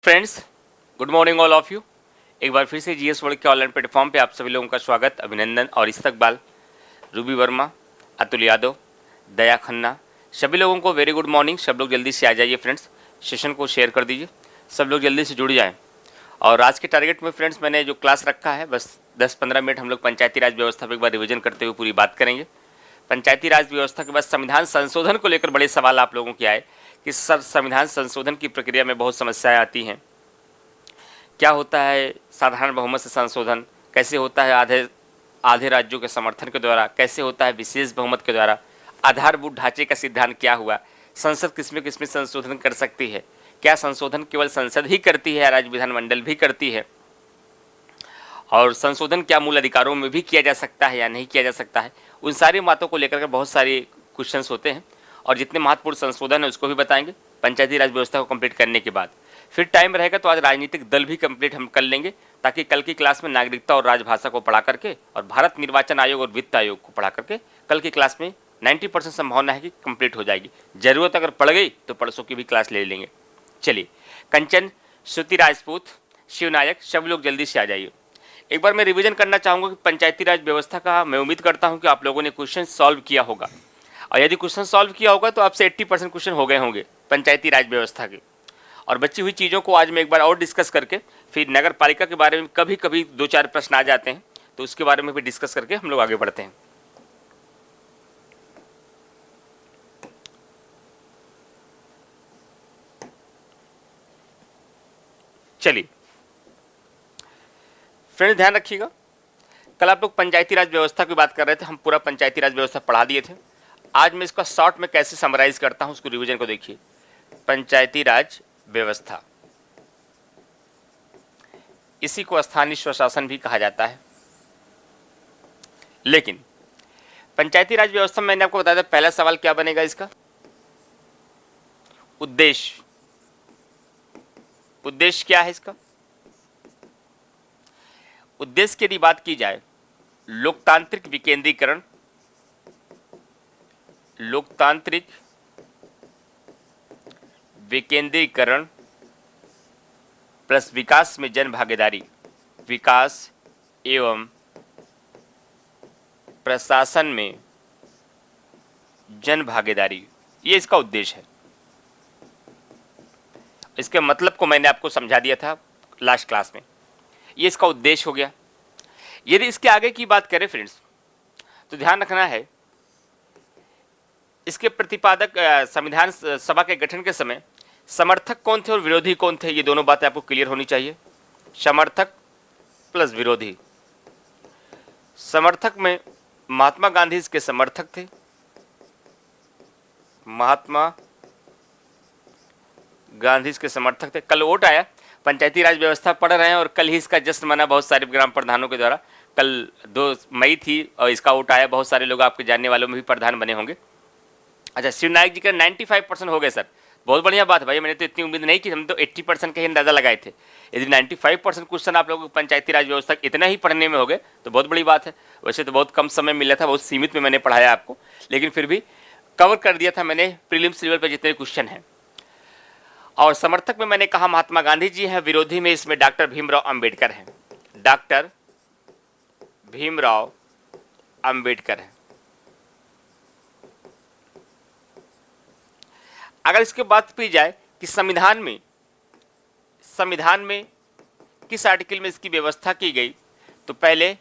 Friends, good morning all of you. एक बार फिर से जीएस वर्ल्ड के ऑनलाइन प्लेटफॉर्म पे आप सभी लोगों का स्वागत, अभिनंदन और इस्तकबाल। रूबी वर्मा, अतुल यादव, दया खन्ना, सभी लोगों को वेरी गुड मॉर्निंग। सब लोग जल्दी से आ जाइए फ्रेंड्स, सेशन को शेयर कर दीजिए, सब लोग जल्दी से जुड़ जाएँ। और आज के टारगेट में फ्रेंड्स मैंने जो क्लास रखा है, बस 10-15 मिनट हम लोग पंचायती राज व्यवस्था पर एक बार रिविजन करते हुए पूरी बात करेंगे। पंचायती राज व्यवस्था के बाद संविधान संशोधन को लेकर बड़े सवाल आप लोगों के आए कि सर संविधान संशोधन की प्रक्रिया में बहुत समस्याएं आती हैं। क्या होता है साधारण बहुमत से संशोधन, कैसे होता है आधे राज्यों के समर्थन के द्वारा, कैसे होता है विशेष बहुमत के द्वारा, आधारभूत ढांचे का सिद्धांत क्या हुआ, संसद किसमें संशोधन कर सकती है, क्या संशोधन केवल संसद ही करती है या राज्य विधानमंडल भी करती है, और संशोधन क्या मूल अधिकारों में भी किया जा सकता है या नहीं किया जा सकता है। उन सारी बातों को लेकर के बहुत सारे क्वेश्चंस होते हैं और जितने महत्वपूर्ण संशोधन है उसको भी बताएंगे पंचायती राज व्यवस्था को कंप्लीट करने के बाद। फिर टाइम रहेगा तो आज राजनीतिक दल भी कंप्लीट हम कर लेंगे, ताकि कल की क्लास में नागरिकता और राजभाषा को पढ़ा करके और भारत निर्वाचन आयोग और वित्त आयोग को पढ़ा करके कल की क्लास में 90% संभावना है कि कंप्लीट हो जाएगी। जरूरत अगर पड़ गई तो परसों की भी क्लास ले लेंगे। चलिए, कंचन, श्रुति राजपूत, शिवनायक, सब लोग जल्दी से आ जाइए। एक बार मैं रिवीजन करना चाहूँगा कि पंचायती राज व्यवस्था का मैं उम्मीद करता हूँ कि आप लोगों ने क्वेश्चन सॉल्व किया होगा, और यदि क्वेश्चन सॉल्व किया होगा तो आपसे 80% क्वेश्चन हो गए होंगे पंचायती राज व्यवस्था के। और बची हुई चीज़ों को आज मैं एक बार और डिस्कस करके फिर नगर पालिका के बारे में कभी कभी 2-4 प्रश्न आ जाते हैं तो उसके बारे में भी डिस्कस करके हम लोग आगे बढ़ते हैं। चलिए फ्रेंड्स, ध्यान रखिएगा, कल आप लोग पंचायती राज व्यवस्था की बात कर रहे थे, हम पूरा पंचायती राज व्यवस्था पढ़ा दिए थे। आज मैं इसका शॉर्ट में कैसे समराइज करता हूं उसको रिवीजन को देखिए। पंचायती राज व्यवस्था, इसी को स्थानीय स्वशासन भी कहा जाता है। लेकिन पंचायती राज व्यवस्था में मैंने आपको बताया था पहला सवाल क्या बनेगा, इसका उद्देश्य। उद्देश्य क्या है इसका? उद्देश्य की यदि बात की जाए, लोकतांत्रिक विकेंद्रीकरण, लोकतांत्रिक विकेंद्रीकरण प्लस विकास में जन भागीदारी, विकास एवं प्रशासन में जन भागीदारी, ये इसका उद्देश्य है। इसके मतलब को मैंने आपको समझा दिया था लास्ट क्लास में, ये इसका उद्देश्य हो गया। यदि इसके आगे की बात करें फ्रेंड्स तो ध्यान रखना है, इसके प्रतिपादक संविधान सभा के गठन के समय समर्थक कौन थे और विरोधी कौन थे, ये दोनों बातें आपको क्लियर होनी चाहिए। समर्थक प्लस विरोधी। समर्थक में महात्मा गांधी इसके समर्थक थे, महात्मा गांधी इसके समर्थक थे। कल वोट आया, पंचायती राज व्यवस्था पढ़ रहे हैं और कल ही इसका जश्न मना बहुत सारे ग्राम प्रधानों के द्वारा। कल 2 मई थी और इसका वोट आया, बहुत सारे लोग आपके जानने वालों में भी प्रधान बने होंगे। अच्छा, शिवनायक जी का 95% हो गए सर, बहुत बढ़िया बात है भाई, मैंने तो इतनी उम्मीद नहीं की, हम तो 80% के ही अंदाजा लगाए थे। यदि 95% क्वेश्चन आप लोगों को पंचायती राज व्यवस्था इतना ही पढ़ने में हो गए तो बहुत बड़ी बात है। वैसे तो बहुत कम समय मिला था, बहुत सीमित में मैंने पढ़ाया आपको, लेकिन फिर भी कवर कर दिया था मैंने प्रीलिम्स लेवल पर जितने क्वेश्चन हैं। और समर्थक में मैंने कहा महात्मा गांधी जी हैं, विरोधी में इसमें डॉक्टर भीमराव अंबेडकर हैं, डॉक्टर भीमराव अंबेडकर हैं। अगर इसके बात की जाए कि संविधान में किस आर्टिकल में इसकी व्यवस्था की गई, तो पहले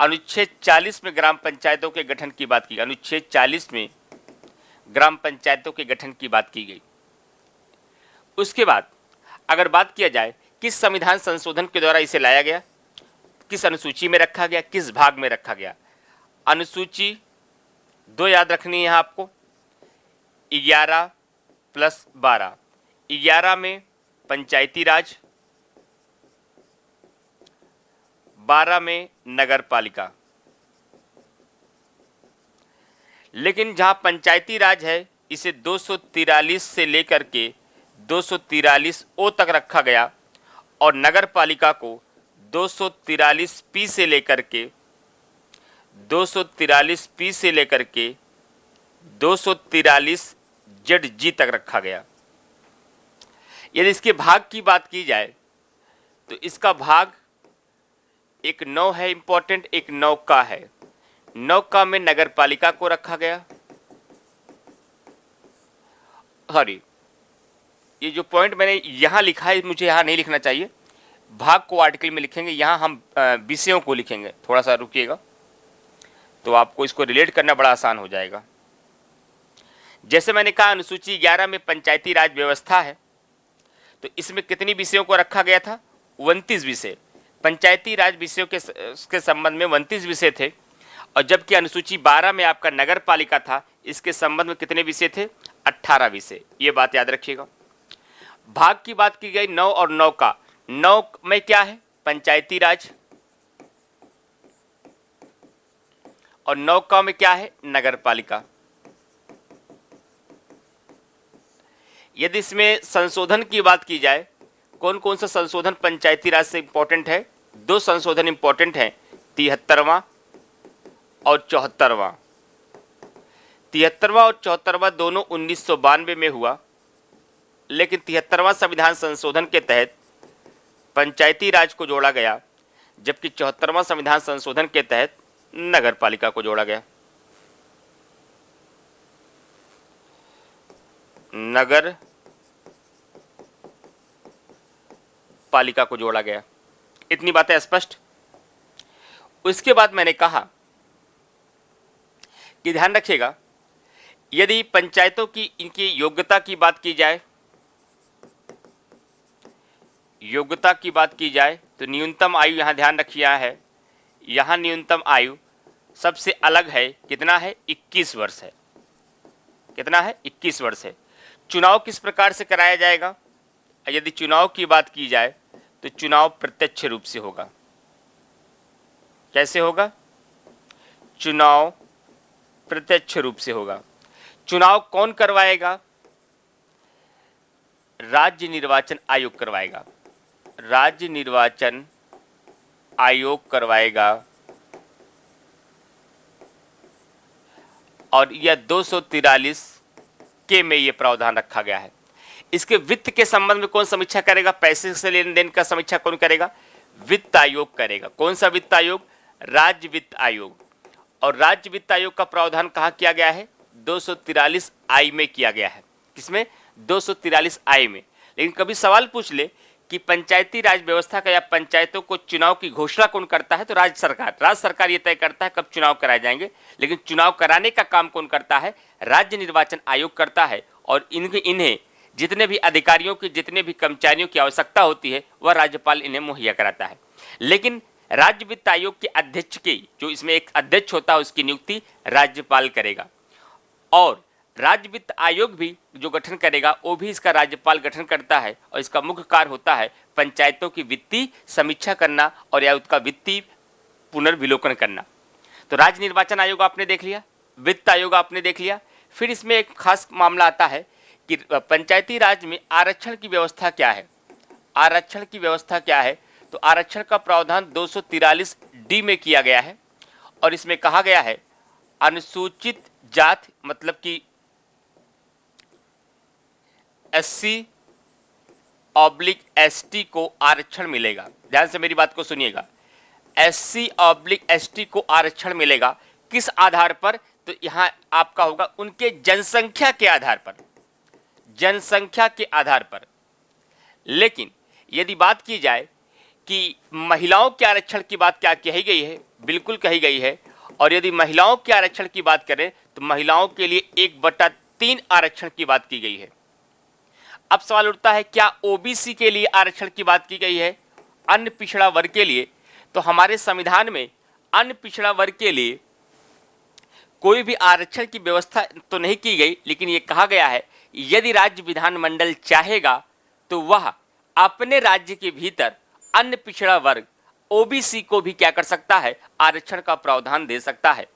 अनुच्छेद 40 में ग्राम पंचायतों के गठन की बात की, अनुच्छेद 40 में ग्राम पंचायतों के गठन की बात की गई। उसके बाद अगर बात किया जाए किस संविधान संशोधन के द्वारा इसे लाया गया, किस अनुसूची में रखा गया, किस भाग में रखा गया, अनुसूची 2 याद रखनी है आपको, 11 प्लस 12। 11 में पंचायती राज, 12 में नगर पालिका। लेकिन जहां पंचायती राज है इसे 243 से लेकर के 243 ओ तक रखा गया और नगर पालिका को 243 पी से लेकर के 243 जेड जी तक रखा गया। यदि इसके भाग की बात की जाए तो इसका भाग एक 9 है इंपॉर्टेंट, एक 9 का है। 9 का में नगर पालिका को रखा गया। सॉरी, ये जो पॉइंट मैंने यहां लिखा है मुझे यहां नहीं लिखना चाहिए, भाग को आर्टिकल में लिखेंगे, यहां हम विषयों को लिखेंगे। थोड़ा सा रुकिएगा तो आपको इसको रिलेट करना बड़ा आसान हो जाएगा। जैसे मैंने कहा अनुसूची 11 में पंचायती राज व्यवस्था है, तो इसमें कितनी विषयों को रखा गया था? 29 विषय। पंचायती राज विषयों के संबंध में 29 विषय थे, और जबकि अनुसूची 12 में आपका नगर पालिका था, इसके संबंध में कितने विषय थे? 18 विषय। ये बात याद रखिएगा। भाग की बात की गई 9 और 9 का। 9 में क्या है? पंचायती राज, और 9 का में क्या है? नगर पालिका। यदि इसमें संशोधन की बात की जाए, कौन कौन सा संशोधन पंचायती राज से इंपॉर्टेंट है? 2 संशोधन इंपॉर्टेंट हैं, 73वां और 74वां। 73वां और 74वां दोनों 1992 में हुआ, लेकिन 73वां संविधान संशोधन के तहत पंचायती राज को जोड़ा गया, जबकि 74वां संविधान संशोधन के तहत नगर पालिका को जोड़ा गया। नगर पालिका को जोड़ा गया। इतनी बातें स्पष्ट। उसके बाद मैंने कहा कि ध्यान रखिएगा, यदि पंचायतों की इनकी योग्यता की बात की जाए, योग्यता की बात की जाए तो न्यूनतम आयु यहां ध्यान रखिए है, यहां न्यूनतम आयु सबसे अलग है। कितना है? 21 वर्ष है। कितना है? 21 वर्ष है। चुनाव किस प्रकार से कराया जाएगा? यदि चुनाव की बात की जाए तो चुनाव प्रत्यक्ष रूप से होगा। कैसे होगा? चुनाव प्रत्यक्ष रूप से होगा। चुनाव कौन करवाएगा? राज्य निर्वाचन आयोग करवाएगा। राज्य निर्वाचन आयोग करवाएगा, और यह 243 के में यह प्रावधान रखा गया है। इसके वित्त के संबंध में कौन समीक्षा करेगा? पैसे से लेन देन का समीक्षा कौन करेगा? वित्त आयोग करेगा। कौन सा वित्त आयोग? राज्य वित्त आयोग। और राज्य वित्त आयोग का प्रावधान कहां किया गया है? 243 आई में किया गया है। किसमें? 243 आई में। लेकिन कभी सवाल पूछ ले कि पंचायती राज व्यवस्था का या पंचायतों को चुनाव की घोषणा कौन करता है, तो राज्य सरकार। राज्य सरकार ये तय करता है कब चुनाव कराए जाएंगे, लेकिन चुनाव कराने का काम कौन करता है? राज्य निर्वाचन आयोग करता है। और इन्हें जितने भी अधिकारियों की, जितने भी कर्मचारियों की आवश्यकता होती है, वह राज्यपाल इन्हें मुहैया कराता है। लेकिन राज्य वित्त आयोग के अध्यक्ष की, जो इसमें एक अध्यक्ष होता है, उसकी नियुक्ति राज्यपाल करेगा। और राज्य वित्त आयोग भी जो गठन करेगा, वो भी इसका राज्यपाल गठन करता है, और इसका मुख्य कार्य होता है पंचायतों की वित्तीय समीक्षा करना और या उसका वित्तीय पुनर्विलोकन करना। तो राज्य निर्वाचन आयोग आपने देख लिया, वित्त आयोग आपने देख लिया। फिर इसमें एक खास मामला आता है कि पंचायती राज में आरक्षण की व्यवस्था क्या है। आरक्षण की व्यवस्था क्या है? तो आरक्षण का प्रावधान 243 डी में किया गया है, और इसमें कहा गया है अनुसूचित जाति मतलब कि SC/ST को आरक्षण मिलेगा। ध्यान से मेरी बात को सुनिएगा। SC/ST को आरक्षण मिलेगा। किस आधार पर? तो यहां आपका होगा उनके जनसंख्या के आधार पर, जनसंख्या के आधार पर। लेकिन यदि बात की जाए कि महिलाओं के आरक्षण की बात क्या कही गई है? बिल्कुल कही गई है। और यदि महिलाओं के आरक्षण की बात करें तो महिलाओं के लिए 1/3 आरक्षण की बात की गई है। अब सवाल उठता है, क्या ओबीसी के लिए आरक्षण की बात की गई है? अन्य पिछड़ा वर्ग के लिए? तो हमारे संविधान में अन्य पिछड़ा वर्ग के लिए कोई भी आरक्षण की व्यवस्था तो नहीं की गई, लेकिन यह कहा गया है यदि राज्य विधानमंडल चाहेगा तो वह अपने राज्य के भीतर अन्य पिछड़ा वर्ग ओबीसी को भी क्या कर सकता है? आरक्षण का प्रावधान दे सकता है।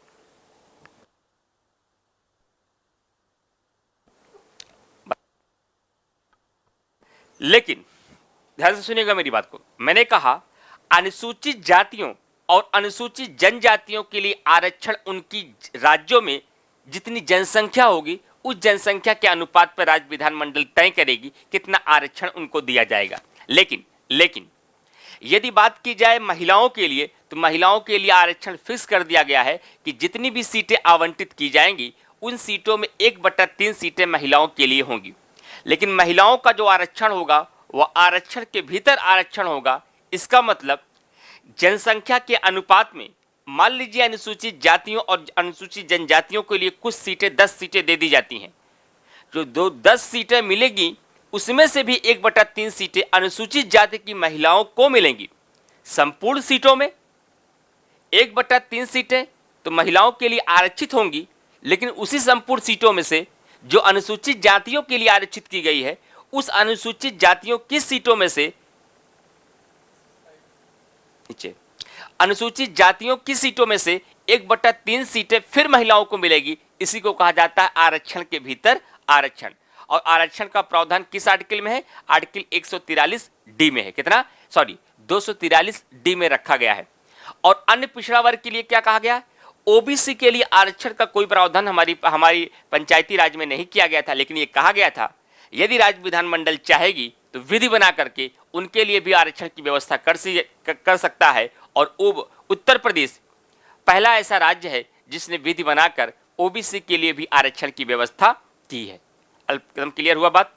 लेकिन ध्यान से सुनिएगा मेरी बात को। मैंने कहा अनुसूचित जातियों और अनुसूचित जनजातियों के लिए आरक्षण उनकी राज्यों में जितनी जनसंख्या होगी उस जनसंख्या के अनुपात पर राज्य विधानमंडल तय करेगी कितना आरक्षण उनको दिया जाएगा। लेकिन यदि बात की जाए महिलाओं के लिए, तो महिलाओं के लिए आरक्षण फिक्स कर दिया गया है कि जितनी भी सीटें आवंटित की जाएंगी उन सीटों में 1/3 सीटें महिलाओं के लिए होंगी। लेकिन महिलाओं का जो आरक्षण होगा वह आरक्षण के भीतर आरक्षण होगा। इसका मतलब जनसंख्या के अनुपात में मान लीजिए अनुसूचित जातियों और अनुसूचित जनजातियों के लिए कुछ सीटें 10 सीटें दे दी जाती हैं, जो 10 सीटें मिलेगी उसमें से भी 1/3 सीटें अनुसूचित जाति की महिलाओं को मिलेंगी। संपूर्ण सीटों में 1/3 सीटें तो महिलाओं के लिए आरक्षित होंगी, लेकिन उसी संपूर्ण सीटों में से जो अनुसूचित जातियों के लिए आरक्षित की गई है उस अनुसूचित जातियों की सीटों में से अनुसूचित जातियों की सीटों में से 1/3 सीटें फिर महिलाओं को मिलेगी। इसी को कहा जाता है आरक्षण के भीतर आरक्षण। और आरक्षण का प्रावधान किस आर्टिकल में है? आर्टिकल 143 डी में है। कितना? 243 डी में रखा गया है। और अन्य पिछड़ा वर्ग के लिए क्या कहा गया? ओबीसी के लिए आरक्षण का कोई प्रावधान हमारी पंचायती राज में नहीं किया गया था, लेकिन यह कहा गया था यदि राज्य विधानमंडल चाहेगी तो विधि बना करके उनके लिए भी आरक्षण की व्यवस्था कर सकता है। और उत्तर प्रदेश पहला ऐसा राज्य है जिसने विधि बनाकर ओबीसी के लिए भी आरक्षण की व्यवस्था की है। एकदम क्लियर हुआ बात?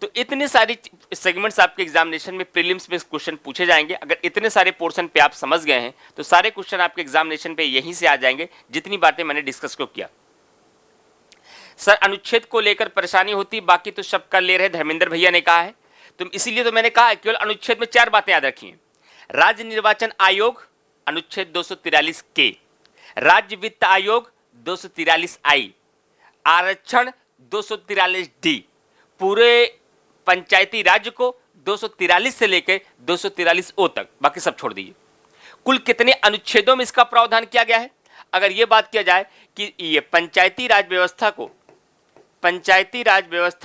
तो इतने सारी सेगमेंट्स आपके एग्जामिनेशन में प्रीलिम्स में क्वेश्चन पूछे जाएंगे। अगर इतने सारे पोर्शन पे आप समझ गए हैं तो सारे क्वेश्चन आपके एग्जामिनेशन पे यहीं से आ जाएंगे, जितनी बातें मैंने डिस्कस को किया। सर अनुच्छेद को लेकर परेशानी होती, बाकी तो सब कर ले रहे, धर्मेंद्र भैया ने कहा है। तो इसीलिए तो मैंने कहा केवल अनुच्छेद में 4 बातें याद रखिए। राज्य निर्वाचन आयोग अनुच्छेद 243 के, राज्य वित्त आयोग 243 आई, आरक्षण 243 डी, पूरे पंचायती राज्य को 243 से लेकर 243 ओ तक, बाकी सब छोड़ दीजिए। कुल कितने अनुच्छेदों में इसका प्रावधान किया गया है? अगर यह बात किया जाए कि ये पंचायती राज व्यवस्था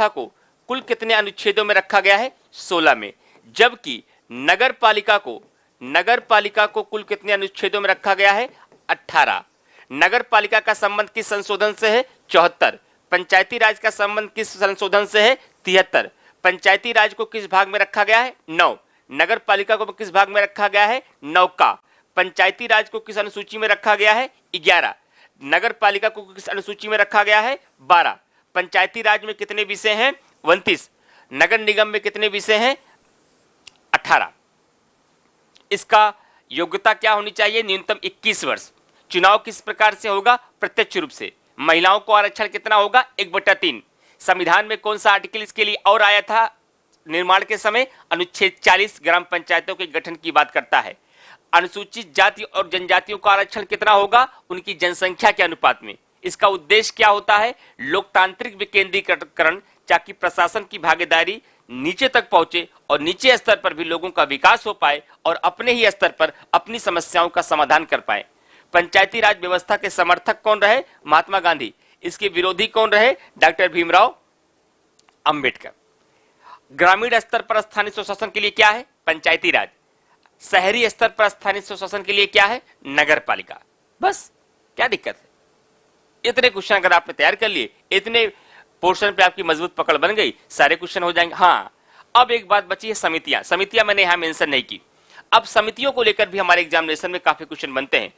को कुल कितने अनुच्छेदों में रखा गया है? 16 में। जबकि नगर पालिका को कुल कितने अनुच्छेदों में रखा गया है? 18। नगर पालिका का संबंध किस संशोधन से है? 74। पंचायती राज का संबंध किस संशोधन से है? 73। पंचायती राज को किस भाग में रखा गया है? 9। नगर पालिका को किस भाग में रखा गया है? 9 का। पंचायती राज को किस अनुसूची में रखा गया है? 11। नगर पालिका को किस अनुसूची में रखा गया है? 12। पंचायती राज में कितने विषय हैं? 29। नगर निगम में कितने विषय हैं? 18। इसका योग्यता क्या होनी चाहिए? न्यूनतम 21 वर्ष। चुनाव किस प्रकार से होगा? प्रत्यक्ष रूप से। महिलाओं को आरक्षण कितना होगा? 1/3। संविधान में कौन सा आर्टिकल इसके लिए और आया था निर्माण के समय? अनुच्छेद 40 ग्राम पंचायतों के गठन की बात करता है। अनुसूचित जाति और जनजातियों का आरक्षण कितना होगा? उनकी जनसंख्या के अनुपात में। इसका उद्देश्य क्या होता है? लोकतांत्रिक विकेंद्रीकरण, ताकि प्रशासन की भागीदारी नीचे तक पहुंचे और नीचे स्तर पर भी लोगों का विकास हो पाए और अपने ही स्तर पर अपनी समस्याओं का समाधान कर पाए। पंचायती राज व्यवस्था के समर्थक कौन रहे? महात्मा गांधी। इसके विरोधी कौन रहे? डॉक्टर भीमराव अंबेडकर। ग्रामीण स्तर पर स्थानीय स्वशासन के लिए क्या है? पंचायती राज। शहरी स्तर पर स्थानीय स्वशासन के लिए क्या है? नगर पालिका। बस, क्या दिक्कत है? इतने क्वेश्चन अगर आपने तैयार कर लिए, इतने पोर्शन पे आपकी मजबूत पकड़ बन गई, सारे क्वेश्चन हो जाएंगे। हाँ, अब एक बात बची है समितियां। समितियां मैंने यहां मेंशन नहीं की। अब समितियों को लेकर भी हमारे एग्जामिनेशन में काफी क्वेश्चन बनते हैं।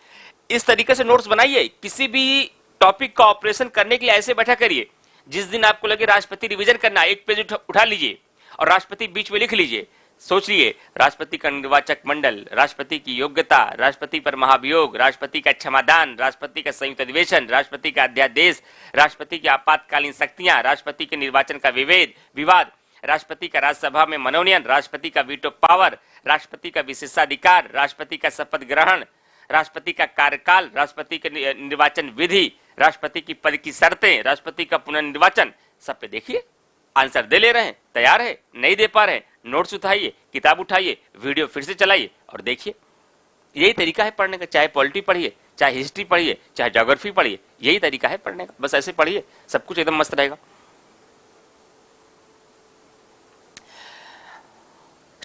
इस तरीके से नोट्स बनाइए। किसी भी टॉपिक का ऑपरेशन करने के लिए ऐसे बैठा करिए, जिस दिन आपको लगे राष्ट्रपति रिवीजन करना, एक पेज उठा लीजिए और राष्ट्रपति बीच में लिख लीजिए। सोचिए, राष्ट्रपति का निर्वाचक मंडल, राष्ट्रपति की योग्यता, राष्ट्रपति पर महाभियोग, राष्ट्रपति का क्षमादान, राष्ट्रपति का संयुक्त अधिवेशन, राष्ट्रपति का अध्यादेश, राष्ट्रपति की आपातकालीन शक्तियां, राष्ट्रपति के निर्वाचन का विवाद, राष्ट्रपति का राज्यसभा में मनोनयन, राष्ट्रपति का वीटो पावर, राष्ट्रपति का विशेषाधिकार, राष्ट्रपति का शपथ ग्रहण, राष्ट्रपति का कार्यकाल, राष्ट्रपति के निर्वाचन विधि, राष्ट्रपति की पद की शर्तें, राष्ट्रपति का पुनर्निर्वाचन, सब पे देखिए आंसर दे ले रहे हैं। तैयार है? नहीं दे पा रहे हैं, नोट्स उठाइए, किताब उठाइए, वीडियो फिर से चलाइए और देखिए। यही तरीका है पढ़ने का। चाहे पॉलिटी पढ़िए, चाहे हिस्ट्री पढ़िए, चाहे ज्योग्राफी पढ़िए, यही तरीका है पढ़ने का। बस ऐसे पढ़िए, सब कुछ एकदम मस्त रहेगा।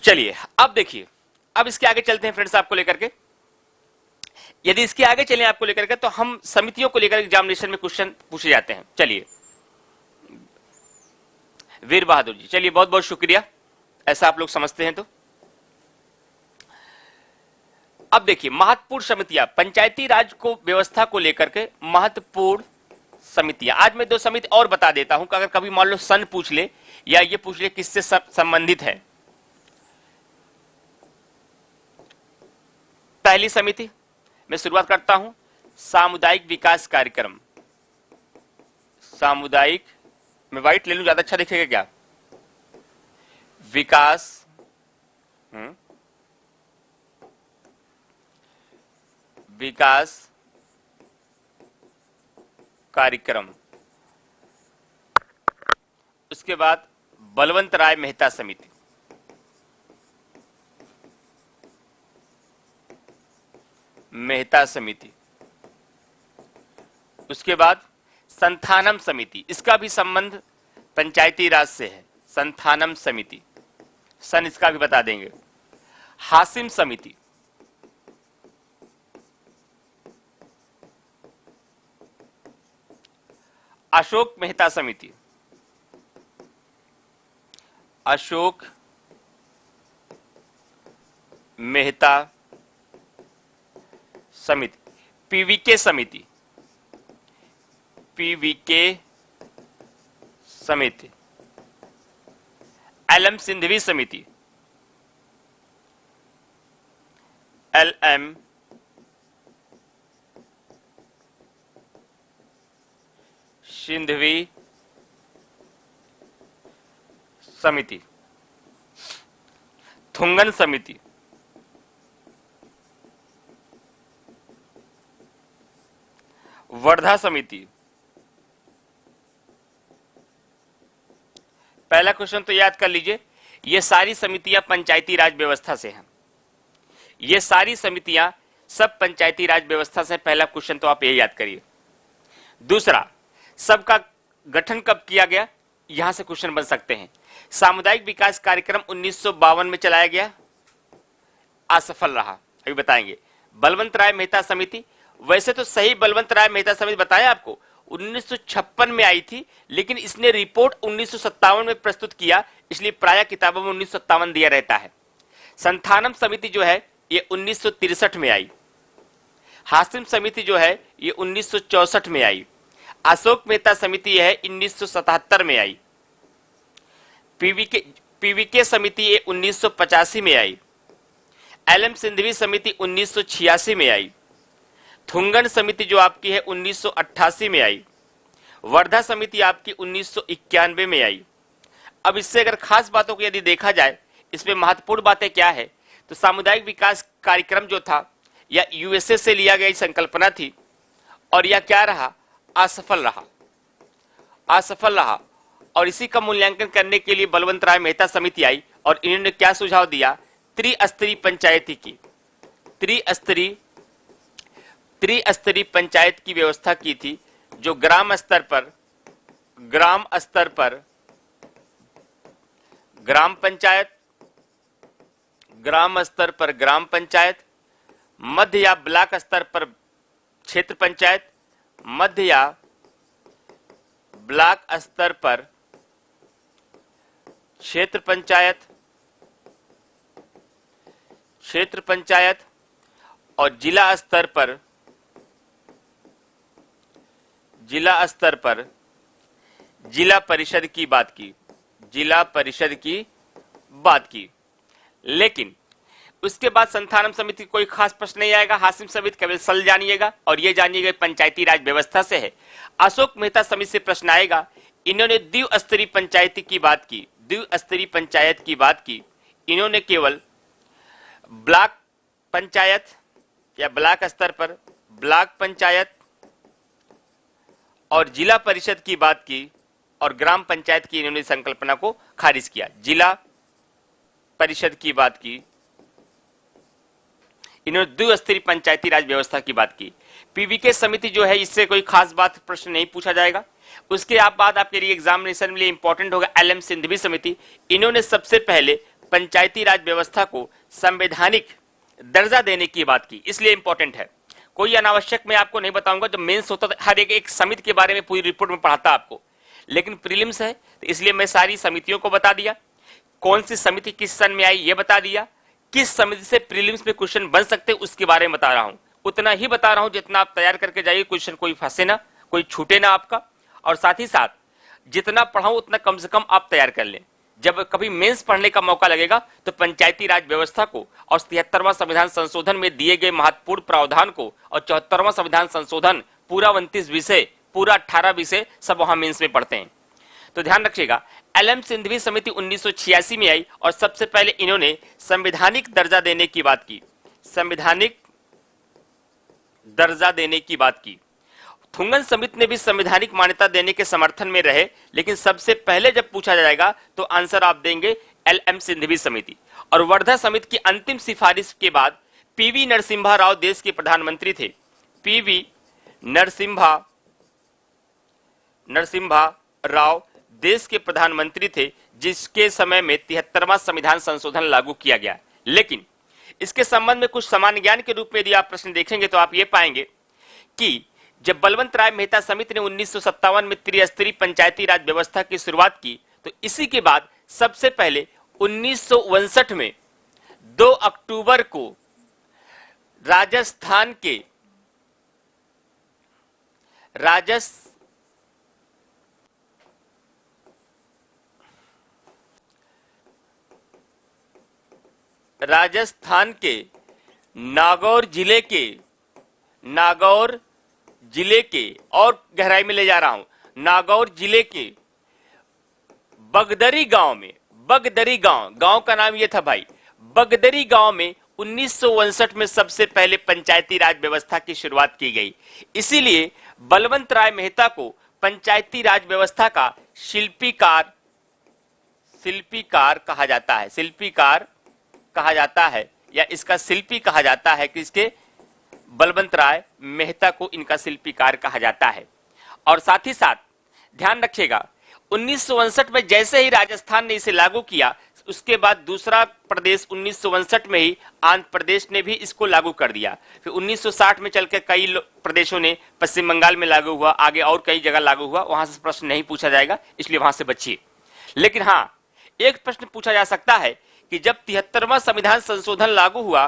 चलिए अब देखिए, अब इसके आगे चलते हैं फ्रेंड्स आपको लेकर के। यदि इसके आगे चलें आपको लेकर के, तो हम समितियों को लेकर एग्जामिनेशन में क्वेश्चन पूछे जाते हैं। चलिए वीर बहादुर जी। चलिए बहुत बहुत शुक्रिया, ऐसा आप लोग समझते हैं तो। अब देखिए महत्वपूर्ण समितियां, पंचायती राज को व्यवस्था को लेकर के महत्वपूर्ण समितियां। आज मैं 2 समिति और बता देता हूं कि अगर कभी मान लो सन पूछ ले या ये पूछ ले किससे संबंधित है। पहली समिति मैं शुरुआत करता हूं, सामुदायिक विकास कार्यक्रम। सामुदायिक, मैं व्हाइट ले लूं ज्यादा अच्छा दिखेगा क्या? विकास विकास कार्यक्रम। उसके बाद बलवंत राय मेहता समिति। मेहता समिति। उसके बाद संथानम समिति, इसका भी संबंध पंचायती राज से है। संथानम समिति, सन इसका भी बता देंगे। हासिम समिति। अशोक मेहता समिति। अशोक मेहता समिति। पीवीके समिति। पीवीके समिति। एलएम सिंधवी समिति। एलएम सिंधवी समिति। थुंगन समिति। वर्धा समिति। पहला क्वेश्चन तो याद कर लीजिए, ये सारी समितियां पंचायती राज व्यवस्था से हैं। ये सारी समितियां सब पंचायती राज व्यवस्था से। पहला क्वेश्चन तो आप ये याद करिए। दूसरा, सबका गठन कब किया गया, यहां से क्वेश्चन बन सकते हैं। सामुदायिक विकास कार्यक्रम 1952 में चलाया गया, असफल रहा, अभी बताएंगे। बलवंत राय मेहता समिति, वैसे तो सही बलवंत राय मेहता समिति बताया आपको 1956 में आई थी, लेकिन इसने रिपोर्ट 1957 में प्रस्तुत किया, इसलिए प्राय किताबों में 1957 दिया रहता है। संथानम समिति जो है ये 1963 में आई। हासिम समिति जो है ये 1964 में आई। अशोक मेहता समिति है 1977 में आई। पीवीके समिति ये 1985 में आई। एलएम सिंधवी समिति 1986 में आई। थुंगन समिति जो आपकी है 1988 में आई। वर्धा समिति आपकी 1991 में आई। अब इससे अगर खास बातों को यदि देखा जाए, इसमें महत्वपूर्ण बातें क्या है, तो सामुदायिक विकास कार्यक्रम जो था या यूएसए से लिया गई संकल्पना थी, और यह क्या रहा, असफल रहा। असफल रहा, और इसी का मूल्यांकन करने के लिए बलवंत राय मेहता समिति आई, और इन्होंने क्या सुझाव दिया, त्रिस्तरीय पंचायती की। त्रिस्तरीय पंचायत की व्यवस्था की थी, जो ग्राम स्तर पर ग्राम पंचायत, ग्राम स्तर पर ग्राम पंचायत, मध्य या ब्लॉक स्तर पर क्षेत्र पंचायत, मध्य या ब्लॉक स्तर पर क्षेत्र पंचायत, और जिला स्तर पर जिला परिषद की बात की। जिला परिषद की बात की। लेकिन उसके बाद संथानम समिति कोई खास प्रश्न नहीं आएगा। हासिम समिति केवल सल जानिएगा, और ये जानिएगा पंचायती राज व्यवस्था से है। अशोक मेहता समिति से प्रश्न आएगा, इन्होंने द्विस्तरीय पंचायती की बात की। द्विस्तरीय पंचायत की बात की। इन्होंने केवल ब्लॉक पंचायत या ब्लॉक स्तर पर ब्लॉक पंचायत और जिला परिषद की बात की, और ग्राम पंचायत की इन्होंने संकल्पना को खारिज किया। जिला परिषद की बात की, इन्होंने द्विस्तरीय पंचायती राज व्यवस्था की बात की। पीवीके समिति जो है, इससे कोई खास बात प्रश्न नहीं पूछा जाएगा। उसके बाद आपके लिए एग्जामिनेशन में इंपॉर्टेंट होगा एलएम सिंधवी समिति। इन्होंने सबसे पहले पंचायती राज व्यवस्था को संवैधानिक दर्जा देने की बात की, इसलिए इंपॉर्टेंट है। कोई अनावश्यक मैं आपको नहीं बताऊंगा, जब मेंस होता था हर एक समिति के बारे में पूरी रिपोर्ट में पढ़ाता आपको, लेकिन प्रीलिम्स है तो इसलिए मैं सारी समितियों को बता दिया, कौन सी समिति किस सन में आई ये बता दिया, किस समिति से प्रीलिम्स में क्वेश्चन बन सकते उसके बारे में बता रहा हूं। उतना ही बता रहा हूं जितना आप तैयार करके जाइए, क्वेश्चन कोई फंसे ना, कोई छूटे ना आपका। और साथ ही साथ जितना पढ़ाऊं उतना कम से कम आप तैयार कर लें। जब कभी मेंस पढ़ने का मौका लगेगा तो पंचायती राज व्यवस्था को और 73वां संविधान संशोधन में दिए गए महत्वपूर्ण प्रावधान को और 74वां संविधान संशोधन पूरा 29 विषय, पूरा 18 विषय सब वहां मेंस में पढ़ते हैं। तो ध्यान रखिएगा, एल.एम. सिंघवी समिति 1986 में आई और सबसे पहले इन्होंने संवैधानिक दर्जा देने की बात की, संवैधानिक दर्जा देने की बात की। थुंगन समिति ने भी संवैधानिक मान्यता देने के समर्थन में रहे, लेकिन सबसे पहले जब पूछा जाएगा तो आंसर आप देंगे एल.एम. सिंघवी समिति। और वर्धा समिति की अंतिम सिफारिश के बाद पीवी नरसिम्हा राव देश के प्रधानमंत्री थे। पीवी नरसिम्हा राव देश के प्रधानमंत्री थे, जिसके समय में 73वां संविधान संशोधन लागू किया गया। लेकिन इसके संबंध में कुछ सामान्य ज्ञान के रूप में यदि आप प्रश्न देखेंगे तो आप ये पाएंगे कि जब बलवंत राय मेहता समिति ने 1957 में त्रिस्तरीय पंचायती राज व्यवस्था की शुरुआत की, तो इसी के बाद सबसे पहले 1959 में 2 अक्टूबर को राजस्थान के नागौर जिले के और गहराई में ले जा रहा हूं, नागौर जिले के बगदरी गांव का नाम यह था भाई, बगदरी गांव में 1959 में सबसे पहले पंचायती राज व्यवस्था की शुरुआत की गई। इसीलिए बलवंत राय मेहता को पंचायती राज व्यवस्था का शिल्पीकार कहा जाता है, या इसका शिल्पी कहा जाता है। किसके? बलवंत राय मेहता को इनका शिल्पीकार कहा जाता है। और साथ ही साथ ध्यान रखिएगा, 1959 में जैसे ही राजस्थान ने इसे लागू किया, उसके बाद दूसरा प्रदेश 1959 में ही आंध्र प्रदेश ने भी इसको लागू कर दिया। फिर 1960 में चलकर कई प्रदेशों ने, पश्चिम बंगाल में लागू हुआ, आगे और कई जगह लागू हुआ, वहां से प्रश्न नहीं पूछा जाएगा, इसलिए वहां से बचिए। लेकिन हाँ, एक प्रश्न पूछा जा सकता है कि जब 73वां संविधान संशोधन लागू हुआ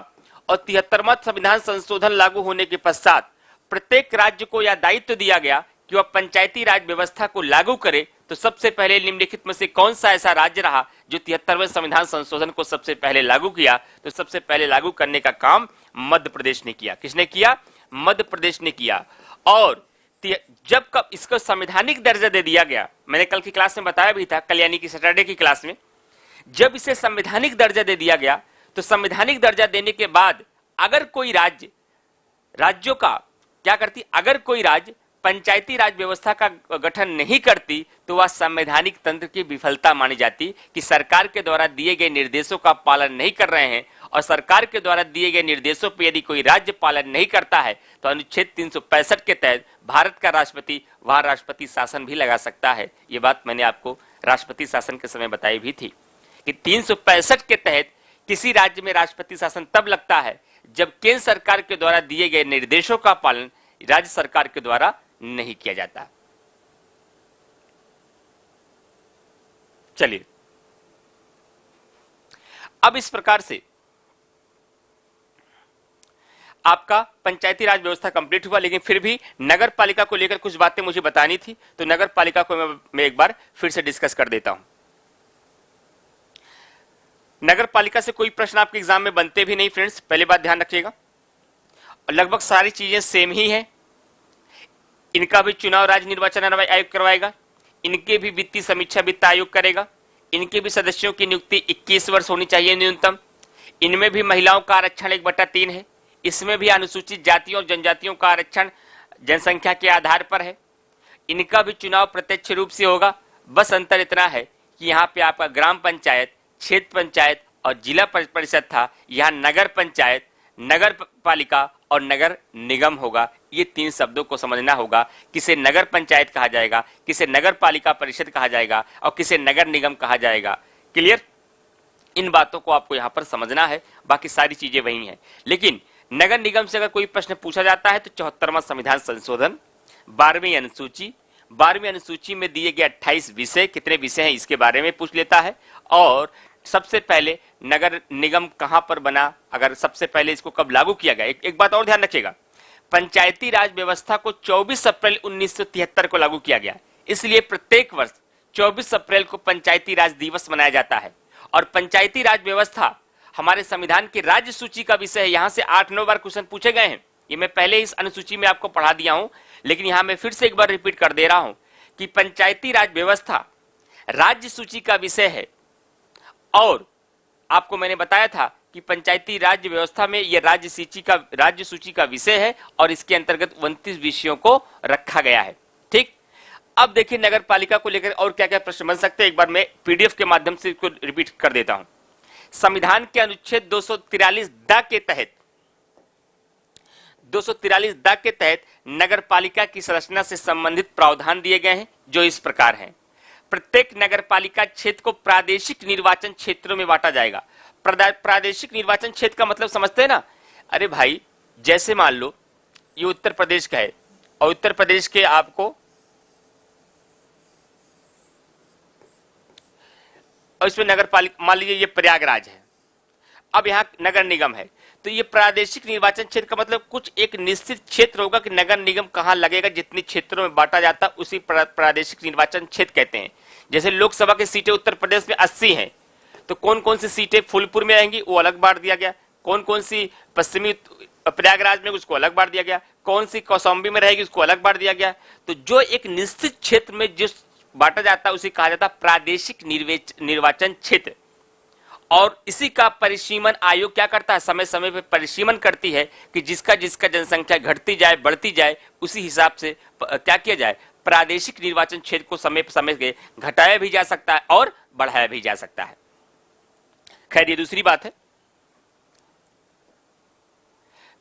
और 73वां संविधान संशोधन लागू होने के पश्चात प्रत्येक राज्य को यह दायित्व दिया गया कि वह पंचायती राज व्यवस्था को लागू करे, तो सबसे पहले निम्नलिखित में से कौन सा ऐसा राज्य रहा जो 73वें संविधान संशोधन को सबसे पहले लागू किया? तो सबसे पहले लागू करने का काम मध्य प्रदेश ने किया। किसने किया? मध्य प्रदेश ने किया। और जब कब इसको संवैधानिक दर्जा दे दिया गया, मैंने कल की क्लास में बताया भी था, कल्याणी की सैटरडे की क्लास में, जब इसे संवैधानिक दर्जा दे दिया गया तो संवैधानिक दर्जा देने के बाद अगर कोई राज्यों का क्या करती, अगर कोई राज्य पंचायती राज व्यवस्था का गठन नहीं करती तो वह संवैधानिक तंत्र की विफलता मानी जाती कि सरकार के द्वारा दिए गए निर्देशों का पालन नहीं कर रहे हैं। और सरकार के द्वारा दिए गए निर्देशों पर यदि कोई राज्य पालन नहीं करता है तो अनुच्छेद 365 के तहत भारत का राष्ट्रपति वह राष्ट्रपति शासन भी लगा सकता है। ये बात मैंने आपको राष्ट्रपति शासन के समय बताई भी थी कि 365 के तहत किसी राज्य में राष्ट्रपति शासन तब लगता है जब केंद्र सरकार के द्वारा दिए गए निर्देशों का पालन राज्य सरकार के द्वारा नहीं किया जाता। चलिए, अब इस प्रकार से आपका पंचायती राज व्यवस्था कंप्लीट हुआ, लेकिन फिर भी नगर पालिका को लेकर कुछ बातें मुझे बतानी थी, तो नगर पालिका को मैं एक बार फिर से डिस्कस कर देता हूं। नगर पालिका से कोई प्रश्न आपके एग्जाम में बनते भी नहीं फ्रेंड्स, पहले बात ध्यान रखिएगा। लगभग सारी चीजें सेम ही हैं। इनका भी चुनाव राज्य निर्वाचन आयोग करवाएगा, इनके भी वित्तीय समीक्षा वित्त आयोग करेगा, इनके भी सदस्यों की नियुक्ति 21 वर्ष होनी चाहिए न्यूनतम। इनमें भी महिलाओं का आरक्षण 1/3 है। इसमें भी अनुसूचित जातियों और जनजातियों का आरक्षण जनसंख्या के आधार पर है। इनका भी चुनाव प्रत्यक्ष रूप से होगा। बस अंतर इतना है कि यहाँ पे आपका ग्राम पंचायत, क्षेत्र पंचायत और जिला परिषद था, यहाँ नगर पंचायत, नगर पालिका और नगर निगम होगा। ये 3 शब्दों को समझना होगा, किसे नगर पंचायत कहा जाएगा, किसे नगर पालिका परिषद कहा जाएगा और किसे नगर निगम कहा जाएगा। क्लियर? इन बातों को आपको यहां पर समझना है, बाकी सारी चीजें वही हैं। लेकिन नगर निगम से अगर कोई प्रश्न पूछा जाता है तो 74वां संविधान संशोधन, 12वीं अनुसूची, 12वीं अनुसूची में दिए गए 28 विषय, कितने विषय हैं इसके बारे में पूछ लेता है। और सबसे पहले नगर निगम कहां पर बना, अगर सबसे पहले इसको कब लागू किया गया। एक बात और ध्यान रखिएगा, पंचायती राज व्यवस्था को 24 अप्रैल 1973 को लागू किया गया, इसलिए प्रत्येक वर्ष 24 अप्रैल को पंचायती राज दिवस मनाया जाता है। और पंचायती राज व्यवस्था हमारे संविधान की राज्य सूची का विषय है। यहां से 8-9 बार क्वेश्चन पूछे गए हैं, ये मैं पहले इस अनुसूची में आपको पढ़ा दिया हूं, लेकिन यहां मैं फिर से एक बार रिपीट कर दे रहा हूं कि पंचायती राज व्यवस्था राज्य सूची का विषय है। और आपको मैंने बताया था कि पंचायती राज्य व्यवस्था में यह राज्य सूची का विषय है और इसके अंतर्गत 29 विषयों को रखा गया है। ठीक, अब देखिए नगर पालिका को लेकर और क्या क्या प्रश्न बन सकते हैं, एक बार मैं पीडीएफ के माध्यम से इसको रिपीट कर देता हूं। संविधान के अनुच्छेद 243 द के तहत नगर पालिका की संरचना से संबंधित प्रावधान दिए गए हैं, जो इस प्रकार हैं। प्रत्येक नगर पालिका क्षेत्र को प्रादेशिक निर्वाचन क्षेत्रों में बांटा जाएगा। प्रादेशिक निर्वाचन क्षेत्र का मतलब समझते हैं ना? अरे भाई, जैसे मान लो ये उत्तर प्रदेश का है और उत्तर प्रदेश के आपको, और इसमें नगर पालिका, मान लीजिए ये प्रयागराज है, अब यहाँ नगर निगम है, तो ये प्रादेशिक निर्वाचन क्षेत्र का मतलब कुछ एक निश्चित क्षेत्र होगा कि नगर निगम कहाँ लगेगा, जितने क्षेत्रों में बांटा जाता उसी प्रादेशिक निर्वाचन क्षेत्र कहते हैं। जैसे लोकसभा की सीटें उत्तर प्रदेश में 80 हैं, तो कौन कौन सी सीटें फूलपुर में रहेंगी वो अलग बांट दिया गया, कौन कौन सी पश्चिमी प्रयागराज में उसको अलग बांट दिया गया, कौन सी कौशाम्बी में रहेगी उसको अलग बांट दिया गया। तो जो एक निश्चित क्षेत्र में जिस बांटा जाता है उसे कहा जाता है प्रादेशिक निर्वाचन क्षेत्र। और इसी का परिसीमन आयोग क्या करता है, समय समय पर परिसीमन करती है कि जिसका जिसका जनसंख्या घटती जाए बढ़ती जाए उसी हिसाब से क्या किया जाए, प्रादेशिक निर्वाचन क्षेत्र को समय समय के घटाया भी जा सकता है और बढ़ाया भी जा सकता है। खैर ये दूसरी बात है।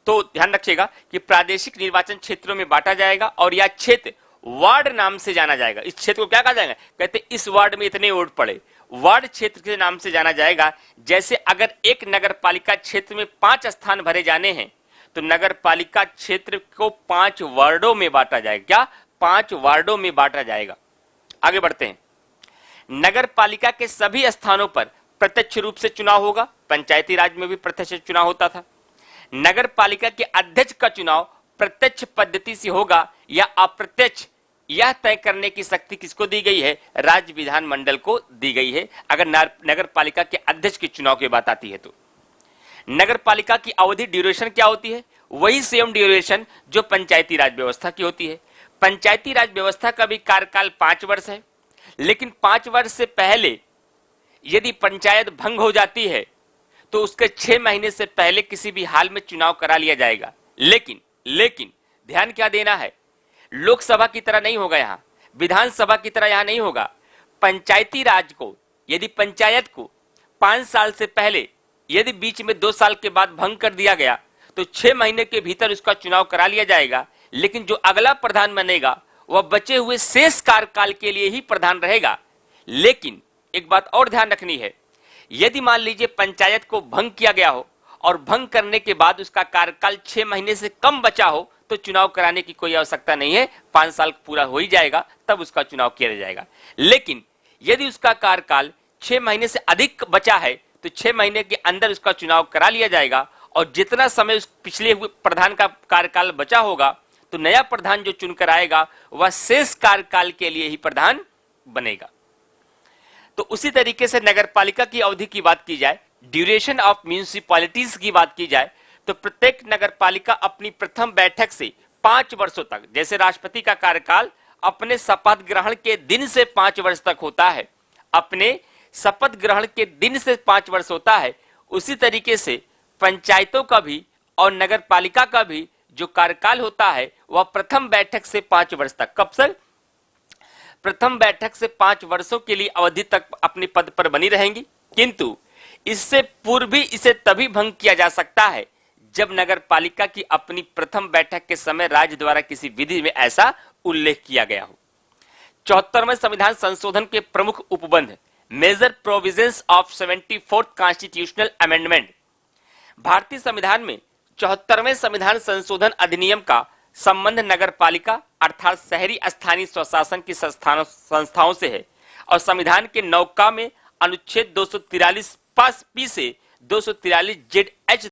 तो ध्यान रखिएगा कि प्रादेशिक निर्वाचन क्षेत्रों में बांटा जाएगा और यह क्षेत्र वार्ड नाम से जाना जाएगा। इस क्षेत्र को क्या कहा जाएगा, कहते इस वार्ड में इतने वोट पड़े, वार्ड क्षेत्र के नाम से जाना जाएगा। जैसे अगर एक नगर पालिका क्षेत्र में 5 स्थान भरे जाने हैं तो नगर पालिका क्षेत्र को 5 वार्डों में बांटा जाएगा। क्या, 5 वार्डों में बांटा जाएगा। आगे बढ़ते हैं। नगर पालिका के सभी स्थानों पर प्रत्यक्ष रूप से चुनाव होगा, पंचायती राज में भी प्रत्यक्ष चुनाव होता था। नगर पालिका के अध्यक्ष का चुनाव प्रत्यक्ष पद्धति से होगा या अप्रत्यक्ष, यह तय करने की शक्ति किसको दी गई है, राज्य विधानमंडल को दी गई है। अगर नगर पालिका के अध्यक्ष के चुनाव की बात आती है तो नगर पालिका की अवधि ड्यूरेशन क्या होती है, वही सेम ड्यूरेशन जो पंचायती राज व्यवस्था की होती है। पंचायती राज व्यवस्था का भी कार्यकाल 5 वर्ष है, लेकिन 5 वर्ष से पहले यदि पंचायत भंग हो जाती है तो उसके 6 महीने से पहले किसी भी हाल में चुनाव करा लिया जाएगा। लेकिन ध्यान क्या देना है, लोकसभा की तरह नहीं होगा, यहां विधानसभा की तरह यहां नहीं होगा। पंचायती राज को यदि पंचायत को 5 साल से पहले यदि बीच में 2 साल के बाद भंग कर दिया गया तो 6 महीने के भीतर उसका चुनाव करा लिया जाएगा। लेकिन जो अगला प्रधान बनेगा वह बचे हुए शेष कार्यकाल के लिए ही प्रधान रहेगा। लेकिन एक बात और ध्यान रखनी है, यदि मान लीजिए पंचायत को भंग किया गया हो और भंग करने के बाद उसका कार्यकाल 6 महीने से कम बचा हो तो चुनाव कराने की कोई आवश्यकता नहीं है, 5 साल पूरा हो ही जाएगा तब उसका चुनाव किया जाएगा। लेकिन यदि उसका कार्यकाल 6 महीने से अधिक बचा है तो 6 महीने के अंदर उसका चुनाव करा लिया जाएगा और जितना समय उस पिछले हुए प्रधान का कार्यकाल बचा होगा तो नया प्रधान जो चुनकर आएगा वह शेष कार्यकाल के लिए ही प्रधान बनेगा। तो उसी तरीके से नगर पालिका की अवधि की बात की जाए, ड्यूरेशन ऑफ म्यूनिसिपैलिटीज की बात की जाए, तो प्रत्येक नगर पालिका अपनी प्रथम बैठक से 5 वर्षों तक, जैसे राष्ट्रपति का कार्यकाल अपने शपथ ग्रहण के दिन से 5 वर्ष तक होता है, अपने शपथ ग्रहण के दिन से 5 वर्ष होता है, उसी तरीके से पंचायतों का भी और नगर पालिका का भी जो कार्यकाल होता है वह प्रथम बैठक से 5 वर्ष तक, कब से, प्रथम बैठक से 5 वर्षों के लिए अवधि तक अपने पद पर बनी रहेंगी। किंतु इससे पूर्व भी इसे तभी भंग किया जा सकता है जब नगर पालिका की अपनी प्रथम बैठक के समय राज्य द्वारा किसी विधि में ऐसा उल्लेख किया गया हो। 74वें संविधान संशोधन के प्रमुख उपबंध, major provisions of 74th constitutional amendment, भारतीय संविधान में 74वें संविधान संशोधन अधिनियम का संबंध नगर पालिका अर्थात शहरी स्थानीय स्वशासन की संस्थाओं से है और संविधान के 9 में अनुच्छेद 243 पास पी से 243 जेड एच